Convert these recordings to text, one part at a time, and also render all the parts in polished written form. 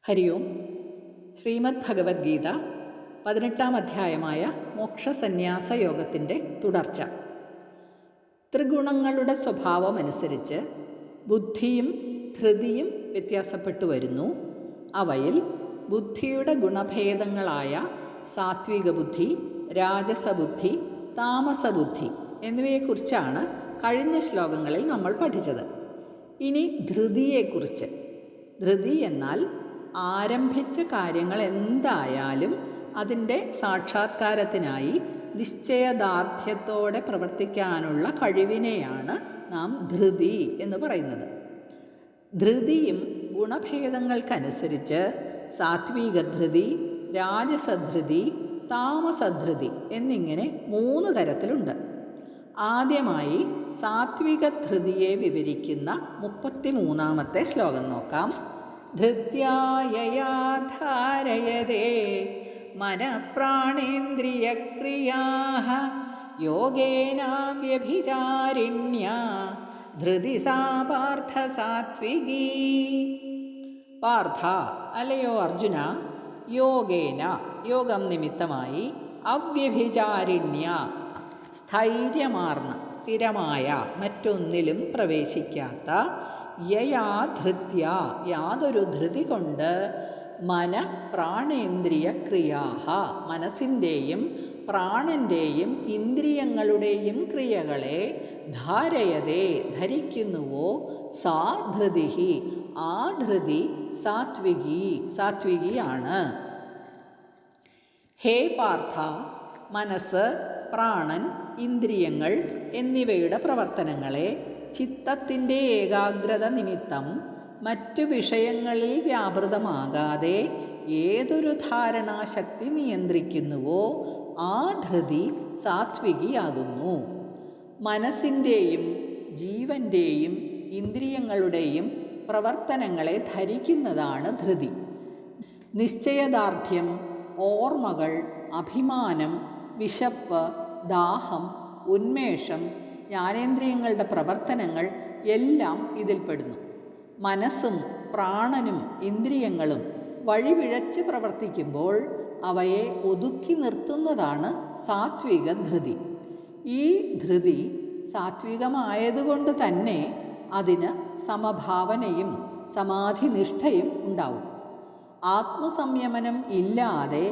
ഹരി ഓം. ശ്രീമദ് ഭഗവത്ഗീത 18-ാം അധ്യായമായ മോക്ഷസന്യാസ യോഗത്തിൻ്റെ തുടർച്ച. ത്രിഗുണങ്ങളുടെ സ്വഭാവമനുസരിച്ച് ബുദ്ധിയും ധൃതിയും വ്യത്യാസപ്പെട്ടു വരുന്നു. അവയിൽ ബുദ്ധിയുടെ ഗുണഭേദങ്ങളായ സാത്വിക ബുദ്ധി, രാജസബുദ്ധി, താമസബുദ്ധി എന്നിവയെക്കുറിച്ചാണ് കഴിഞ്ഞ ശ്ലോകങ്ങളിൽ നമ്മൾ പഠിച്ചത്. ഇനി ധൃതിയെക്കുറിച്ച്. ധൃതി എന്നാൽ ആരംഭിച്ച കാര്യങ്ങൾ എന്തായാലും അതിൻ്റെ സാക്ഷാത്കാരത്തിനായി നിശ്ചയദാർഢ്യത്തോടെ പ്രവർത്തിക്കാനുള്ള കഴിവിനെയാണ് നാം ധൃതി എന്ന് പറയുന്നത്. ധൃതിയും ഗുണഭേദങ്ങൾക്കനുസരിച്ച് സാത്വിക ധൃതി, രാജസധൃതി, താമസധൃതി എന്നിങ്ങനെ 3 തരത്തിലുണ്ട്. ആദ്യമായി സാത്വിക ധൃതിയെ വിവരിക്കുന്ന 33-ാമത്തെ ശ്ലോകം നോക്കാം. ധൃത്യായയാ ധാരയതേ മനഃപ്രാണേന്ദ്രിയക്രിയാഃ യോഗേനാവ്യഭിചാരിണ്യാ ധൃതി സാ പാർത്ഥ സാത്വികീ. പാർത്ഥ, അല്ലയോ അർജുന, യോഗേന യോഗം നിമിത്തമായി, അവ്യഭിചാരിണ്യ സ്ഥൈര്യമാർന്ന സ്ഥിരമായ മറ്റൊന്നിലും പ്രവേശിക്കാത്ത, യയാ ധൃത്യ യാതൊരു ധൃതി കൊണ്ട്, മന പ്രാണേന്ദ്രിയ ക്രിയാഹ മനസ്സിൻ്റെയും പ്രാണൻ്റെയും ഇന്ദ്രിയങ്ങളുടെയും ക്രിയകളെ ധാരയതേ ധരിക്കുന്നുവോ, സാ ധൃതി ആ ധൃതി സാത്വികിയാണ്. ഹേ പാർത്ഥ, മനസ്സ്, പ്രാണൻ, ഇന്ദ്രിയങ്ങൾ എന്നിവയുടെ പ്രവർത്തനങ്ങളെ ചിത്തത്തിൻ്റെ ഏകാഗ്രത നിമിത്തം മറ്റു വിഷയങ്ങളിൽ വ്യാപൃതമാകാതെ ഏതൊരു ധാരണാശക്തി നിയന്ത്രിക്കുന്നുവോ ആ ധൃതി സാത്വികിയാകുന്നു. മനസ്സിൻ്റെയും ജീവൻ്റെയും ഇന്ദ്രിയങ്ങളുടെയും പ്രവർത്തനങ്ങളെ ധരിക്കുന്നതാണ് ധൃതി. നിശ്ചയദാർഢ്യം, ഓർമ്മകൾ, അഭിമാനം, വിശപ്പ്, ദാഹം, ഉന്മേഷം, ജ്ഞാനേന്ദ്രിയങ്ങളുടെ പ്രവർത്തനങ്ങൾ എല്ലാം ഇതിൽപ്പെടുന്നു. മനസ്സും പ്രാണനും ഇന്ദ്രിയങ്ങളും വഴിപിഴച്ച് പ്രവർത്തിക്കുമ്പോൾ അവയെ ഒതുക്കി നിർത്തുന്നതാണ് സാത്വിക ധൃതി. ഈ ധൃതി സാത്വികമായതുകൊണ്ട് തന്നെ അതിന് സമഭാവനയും സമാധിനിഷ്ഠയും ഉണ്ടാവും. ആത്മസംയമനം ഇല്ലാതെ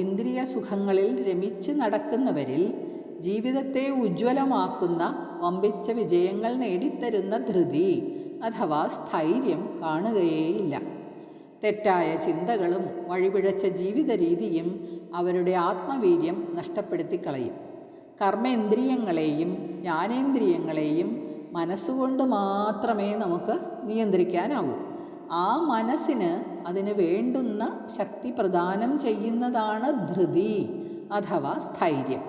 ഇന്ദ്രിയ സുഖങ്ങളിൽ രമിച്ച് നടക്കുന്നവരിൽ ജീവിതത്തെ ഉജ്ജ്വലമാക്കുന്ന വമ്പിച്ച വിജയങ്ങൾ നേടിത്തരുന്ന ധൃതി അഥവാ സ്ഥൈര്യം കാണുകയേയില്ല. തെറ്റായ ചിന്തകളും വഴിപിഴച്ച ജീവിത രീതിയും അവരുടെ ആത്മവീര്യം നഷ്ടപ്പെടുത്തിക്കളയും. കർമ്മേന്ദ്രിയങ്ങളെയും ജ്ഞാനേന്ദ്രിയങ്ങളെയും മനസ്സുകൊണ്ട് മാത്രമേ നമുക്ക് നിയന്ത്രിക്കാനാവൂ. ആ മനസ്സിന് അതിന് വേണ്ടുന്ന ശക്തി പ്രദാനം ചെയ്യുന്നതാണ് ധൃതി അഥവാ സ്ഥൈര്യം.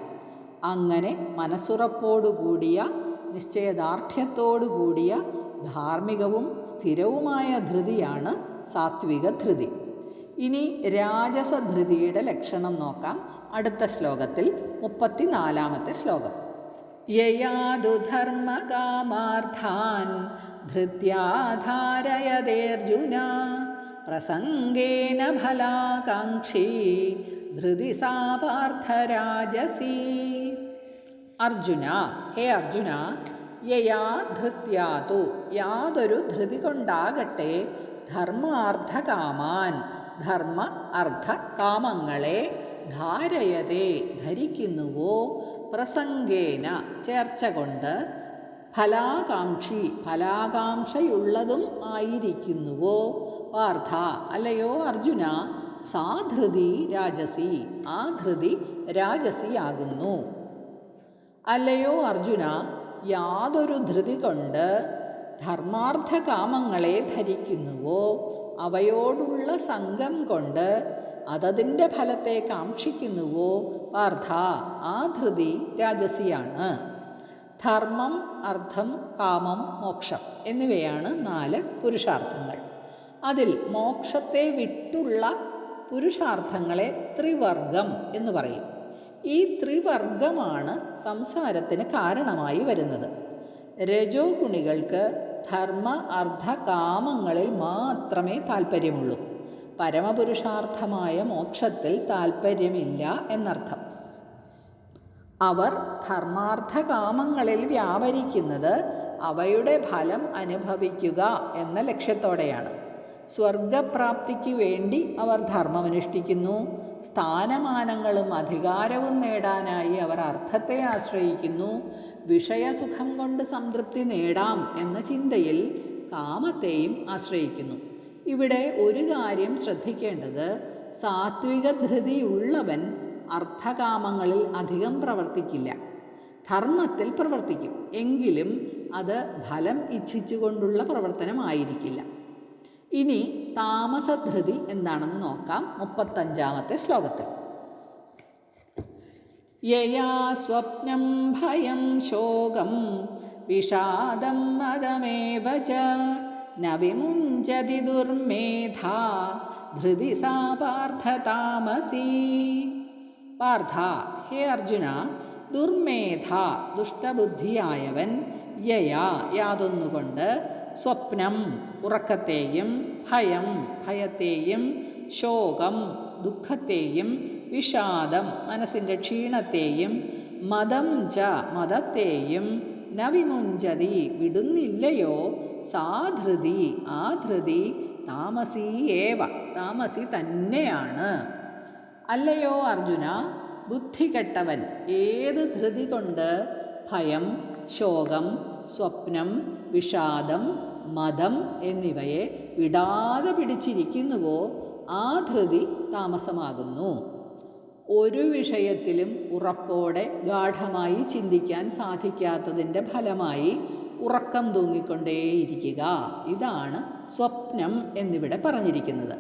അങ്ങനെ മനസ്സുറപ്പോടുകൂടിയ, നിശ്ചയദാർഢ്യത്തോടുകൂടിയ, ധാർമ്മികവും സ്ഥിരവുമായ ധൃതിയാണ് സാത്വിക ധൃതി. ഇനി രാജസധൃതിയുടെ ലക്ഷണം നോക്കാം. അടുത്ത ശ്ലോകത്തിൽ 34-ാമത്തെ ശ്ലോകം. യയാദു ധർമ്മകാമാർത്ഥാൻ ധൃത്യാ ധാരയതേർജുന പ്രസംഗേന ഫലാകാംക്ഷി ധൃതി സാ പാർത്ഥ രാജസി. അർജുന, ഹേ അർജുന, യയാ ധൃത്യാതു യാതൊരു ധൃതി കൊണ്ടാകട്ടെ, ധർമാർത്ഥകാമാൻ ധർമ്മ അർത്ഥ കാമങ്ങളെ, ധാരയതേ ധരിക്കുന്നുവോ, പ്രസംഗേന ചേർച്ച കൊണ്ട്, ഫലാകാംക്ഷി ഫലാകാംക്ഷയുള്ളതും ആയിരിക്കുന്നുവോ, പാർത്ഥ അല്ലയോ അർജുന, സാ ധൃതി രാജസി ആ ധൃതി രാജസിയാകുന്നു. അല്ലയോ അർജുന, യാതൊരു ധൃതി കൊണ്ട് ധർമാർത്ഥകാമങ്ങളെ ധരിക്കുന്നുവോ, അവയോടുള്ള സംഘം കൊണ്ട് അതതിൻ്റെ ഫലത്തെ കാക്ഷിക്കുന്നുവോ, പാർത്ഥ ആ ധൃതി രാജസിയാണ്. ധർമ്മം, അർത്ഥം, കാമം, മോക്ഷം എന്നിവയാണ് 4 പുരുഷാർത്ഥങ്ങൾ. അതിൽ മോക്ഷത്തെ വിട്ടുള്ള പുരുഷാർത്ഥങ്ങളെ ത്രിവർഗം എന്ന് പറയും. ഈ ത്രിവർഗമാണ് സംസാരത്തിന് കാരണമായി വരുന്നത്. രജോ ഗുണികൾക്ക് ധർമ്മ അർത്ഥ കാമങ്ങളിൽ മാത്രമേ താല്പര്യമുള്ളൂ. പരമപുരുഷാർത്ഥമായ മോക്ഷത്തിൽ താൽപ്പര്യമില്ല എന്നർത്ഥം. അവർ ധർമാർത്ഥകാമങ്ങളിൽ വ്യാപരിക്കുന്നത് അവയുടെ ഫലം അനുഭവിക്കുക എന്ന ലക്ഷ്യത്തോടെയാണ്. സ്വർഗപ്രാപ്തിക്ക് വേണ്ടി അവർ ധർമ്മമനുഷ്ഠിക്കുന്നു. സ്ഥാനമാനങ്ങളും അധികാരവും നേടാനായി അവർ അർത്ഥത്തെ ആശ്രയിക്കുന്നു. വിഷയസുഖം കൊണ്ട് സംതൃപ്തി നേടാം എന്ന ചിന്തയിൽ കാമത്തെയും ആശ്രയിക്കുന്നു. ഇവിടെ ഒരു കാര്യം ശ്രദ്ധിക്കേണ്ടത്, സാത്വിക ധൃതിയുള്ളവൻ അർത്ഥകാമങ്ങളിൽ അധികം പ്രവർത്തിക്കില്ല. ധർമ്മത്തിൽ പ്രവർത്തിക്കും, എങ്കിലും അത് ഫലം ഇച്ഛിച്ചുകൊണ്ടുള്ള പ്രവർത്തനമായിരിക്കില്ല. ഇനി താമസധൃതി എന്താണെന്ന് നോക്കാം 35-ാമത്തെ ശ്ലോകത്തിൽ. യയാ സ്വപ്നം ഭയം ശോകം വിഷാദം മദമേവ ച ന വിമുഞ്ചതി ദുർമേധാ ധൃതി സാ പാർത്ഥ താമസീ. പാർത്ഥ, ഹേ അർജുന, ദുർമേധ ദുഷ്ടബുദ്ധിയായവൻ, യയാ യാതൊന്നുകൊണ്ട്, സ്വപ്നം ഉറക്കത്തെയും, ഭയം ഭയത്തെയും, ശോകം ദുഃഖത്തെയും, വിഷാദം മനസ്സിൻ്റെ ക്ഷീണത്തെയും, മദം ച മദത്തെയും, ന വിമുഞ്ചതി വിടുന്നില്ലയോ, സാധൃതി ആ ധൃതി, താമസീ ഏവ താമസി തന്നെയാണ്. അല്ലയോ അർജുന, ബുദ്ധി കെട്ടവൻ ഏത് ധൃതി കൊണ്ട് ഭയം, ശോകം, സ്വപ്നം, വിഷാദം, മദം എന്നിവയെ വിടാതെ പിടിച്ചിരിക്കുന്നുവോ, ആ ധൃതി താമസമാകുന്നു. ഒരു വിഷയത്തിലും ഉറപ്പോടെ ഗാഠമായി ചിന്തിക്കാൻ സാധിക്കാത്തതിൻ്റെ ഫലമായി ഉറക്കം തൂങ്ങിക്കൊണ്ടേയിരിക്കുക. ഇതാണ് സ്വപ്നം എന്നിവിടെ പറഞ്ഞിരിക്കുന്നത്.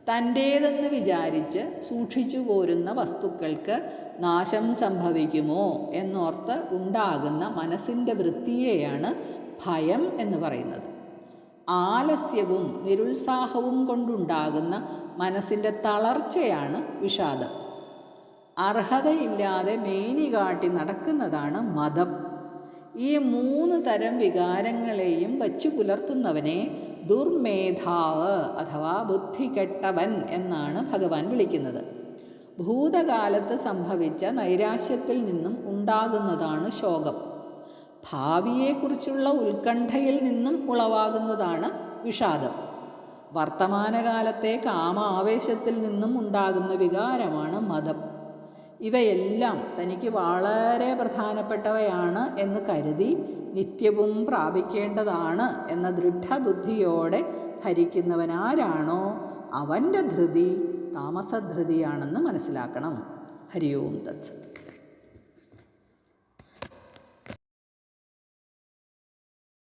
തൻ്റേതെന്ന് വിചാരിച്ച് സൂക്ഷിച്ചു പോരുന്ന വസ്തുക്കൾക്ക് നാശം സംഭവിക്കുമോ എന്നോർത്ത് ഉണ്ടാകുന്ന മനസ്സിൻ്റെ വൃത്തിയെയാണ് ഭയം എന്ന് പറയുന്നത്. ആലസ്യവും നിരുത്സാഹവും കൊണ്ടുണ്ടാകുന്ന മനസ്സിൻ്റെ തളർച്ചയാണ് വിഷാദം. അർഹതയില്ലാതെ മേനി കാട്ടി നടക്കുന്നതാണ് മദം. ഈ 3 തരം വികാരങ്ങളെയും വച്ചു പുലർത്തുന്നവനെ ദുർമേധാവ് അഥവാ ബുദ്ധി കെട്ടവൻ എന്നാണ് ഭഗവാൻ വിളിക്കുന്നത്. ഭൂതകാലത്ത് സംഭവിച്ച നൈരാശ്യത്തിൽ നിന്നും ഉണ്ടാകുന്നതാണ് ശോകം. ഭാവിയെക്കുറിച്ചുള്ള ഉത്കണ്ഠയിൽ നിന്നും ഉളവാകുന്നതാണ് വിഷാദം. വർത്തമാനകാലത്തെ കാമാവേശത്തിൽ നിന്നും ഉണ്ടാകുന്ന വികാരമാണ് മദം. ഇവയെല്ലാം തനിക്ക് വളരെ പ്രധാനപ്പെട്ടവയാണ് എന്ന് കരുതി നിത്യവും പ്രാപിക്കേണ്ടതാണ് എന്ന ദൃഢബുദ്ധിയോടെ ധരിക്കുന്നവനാരാണോ, അവൻ്റെ ധൃതി താമസധൃതിയാണെന്ന് മനസ്സിലാക്കണം. ഹരി ഓം തത്സത്.